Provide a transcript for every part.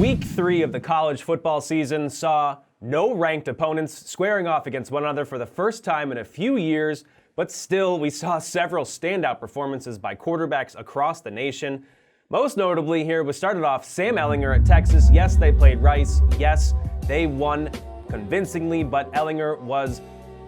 Week 3 of the college football season saw no ranked opponents squaring off against one another for the first time in a few years, but still we saw several standout performances by quarterbacks across the nation. Most notably here was started off Sam Ehlinger at Texas. Yes, they played Rice. Yes, they won convincingly, but Ehlinger was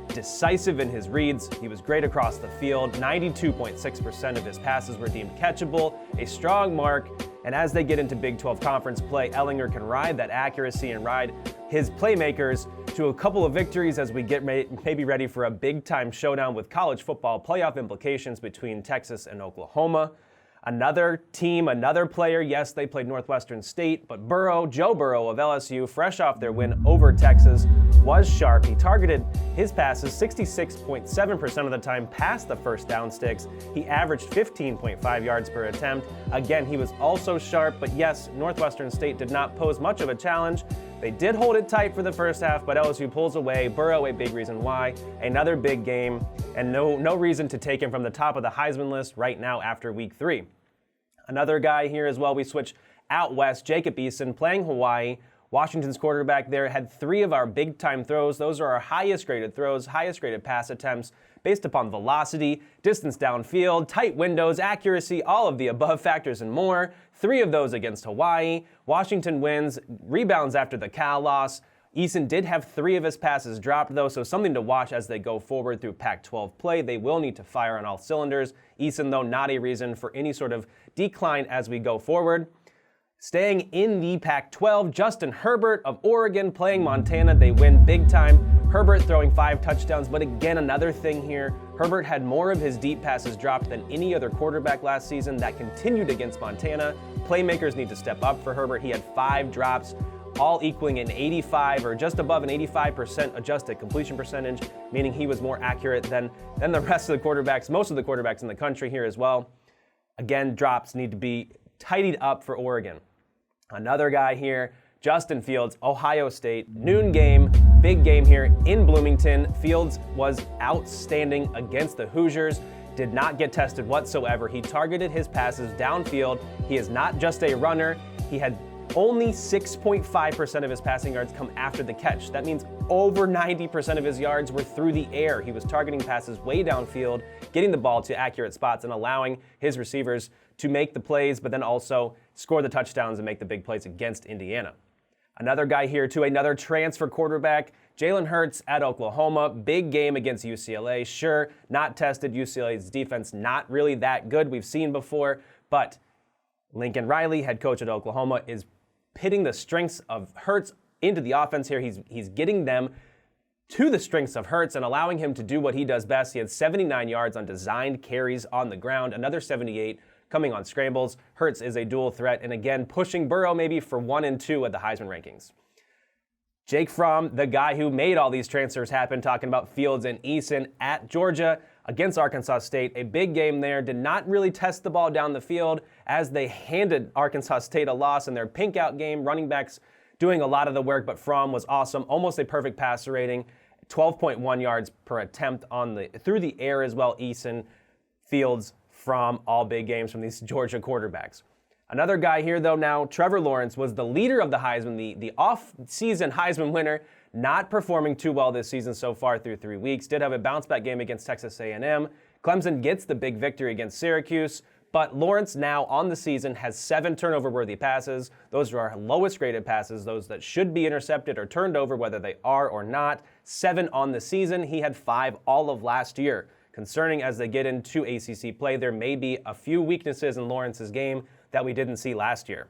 decisive in his reads. He was great across the field. 92.6% of his passes were deemed catchable, a strong mark. And as they get into Big 12 conference play, Ehlinger can ride that accuracy and ride his playmakers to a couple of victories as we get maybe ready for a big-time showdown with college football playoff implications between Texas and Oklahoma. Another team, another player, yes, they played Northwestern State, but Joe Burrow of LSU, fresh off their win over Texas, was sharp. He targeted his passes 66.7% of the time past the first down sticks. He averaged 15.5 yards per attempt. Again, he was also sharp, but yes, Northwestern State did not pose much of a challenge. They did hold it tight for the first half, but LSU pulls away. Burrow, a big reason why. Another big game, and no reason to take him from the top of the Heisman list right now after Week 3. Another guy here as well, we switch out west, Jacob Eason, playing Hawaii. Washington's quarterback there had 3 of our big-time throws. Those are our highest-graded throws, highest-graded pass attempts based upon velocity, distance downfield, tight windows, accuracy, all of the above factors and more. 3 of those against Hawaii. Washington wins, rebounds after the Cal loss. Eason did have 3 of his passes dropped, though, so something to watch as they go forward through Pac-12 play. They will need to fire on all cylinders. Eason, though, not a reason for any sort of decline as we go forward. Staying in the Pac-12, Justin Herbert of Oregon playing Montana. They win big time. Herbert throwing 5 touchdowns, but again, another thing here. Herbert had more of his deep passes dropped than any other quarterback last season. That continued against Montana. Playmakers need to step up for Herbert. He had 5 drops, all equaling an 85 or just above an 85% adjusted completion percentage, meaning he was more accurate than the rest of the quarterbacks, most of the quarterbacks in the country here as well. Again, drops need to be tidied up for Oregon. Another guy here, Justin Fields, Ohio State, noon game, big game here in Bloomington. Fields was outstanding against the Hoosiers, did not get tested whatsoever. He targeted his passes downfield. He is not just a runner. He had only 6.5% of his passing yards come after the catch. That means over 90% of his yards were through the air. He was targeting passes way downfield, getting the ball to accurate spots and allowing his receivers to make the plays, but then also score the touchdowns and make the big plays against Indiana. Another guy here too, another transfer quarterback, Jalen Hurts at Oklahoma. Big game against UCLA. Sure, not tested. UCLA's defense not really that good. We've seen before, but Lincoln Riley, head coach at Oklahoma, is pitting the strengths of Hurts into the offense here. He's getting them to the strengths of Hurts and allowing him to do what he does best. He had 79 yards on designed carries on the ground, another 78 coming on scrambles. Hurts is a dual threat, and again, pushing Burrow maybe for 1 and 2 at the Heisman rankings. Jake Fromm, the guy who made all these transfers happen, talking about Fields and Eason at Georgia against Arkansas State. A big game there, did not really test the ball down the field as they handed Arkansas State a loss in their pink out game. Running backs doing a lot of the work, but Fromm was awesome. Almost a perfect passer rating, 12.1 yards per attempt through the air as well. Eason, Fields, Fromm, all big games from these Georgia quarterbacks. Another guy here, though, now, Trevor Lawrence was the leader of the Heisman, the off-season Heisman winner, not performing too well this season so far through 3 weeks. Did have a bounce-back game against Texas A&M. Clemson gets the big victory against Syracuse, but Lawrence now on the season has 7 turnover-worthy passes. Those are our lowest-graded passes, those that should be intercepted or turned over, whether they are or not. 7 on the season. He had 5 all of last year. Concerning as they get into ACC play, there may be a few weaknesses in Lawrence's game that we didn't see last year.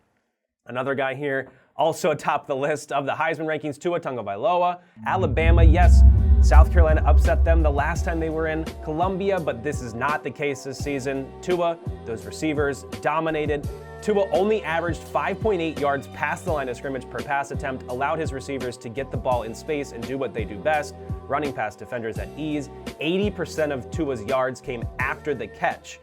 Another guy here, also atop the list of the Heisman rankings, Tua Tagovailoa. Alabama, yes, South Carolina upset them the last time they were in Columbia, but this is not the case this season. Tua, those receivers dominated. Tua only averaged 5.8 yards past the line of scrimmage per pass attempt, allowed his receivers to get the ball in space and do what they do best, running past defenders at ease. 80% of Tua's yards came after the catch.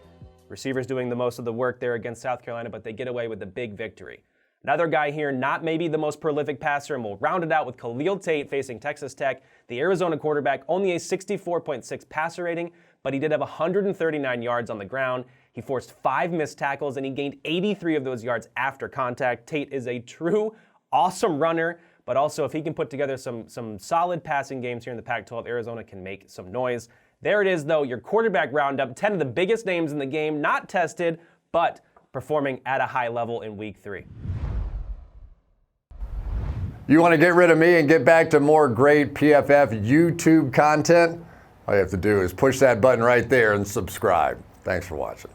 Receivers doing the most of the work there against South Carolina, but they get away with the big victory. Another guy here, not maybe the most prolific passer, and we'll round it out with Khalil Tate facing Texas Tech. The Arizona quarterback, only a 64.6 passer rating, but he did have 139 yards on the ground. He forced 5 missed tackles, and he gained 83 of those yards after contact. Tate is a true awesome runner, but also if he can put together some solid passing games here in the Pac-12, Arizona can make some noise. There it is, though, your quarterback roundup. 10 of the biggest names in the game, not tested, but performing at a high level in Week 3. You want to get rid of me and get back to more great PFF YouTube content? All you have to do is push that button right there and subscribe. Thanks for watching.